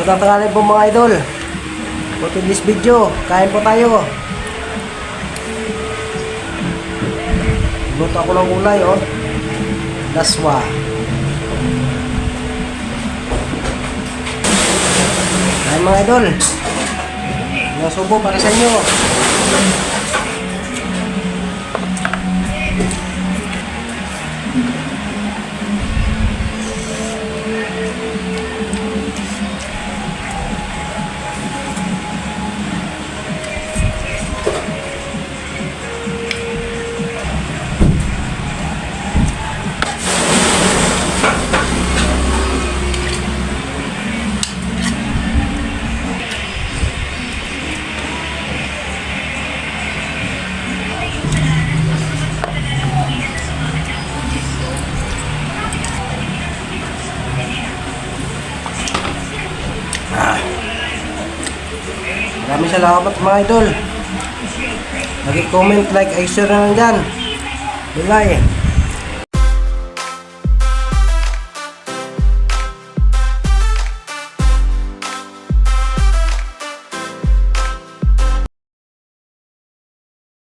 Magandang tanghali po mga idol. For this video, kain po tayo. Luto ako ng gulay, oh. Laswa. Kain mga idol. Nasubo para sa inyo. Maraming salamat mga idol. Nag-comment, like, ay share na lang dyan. Bilay.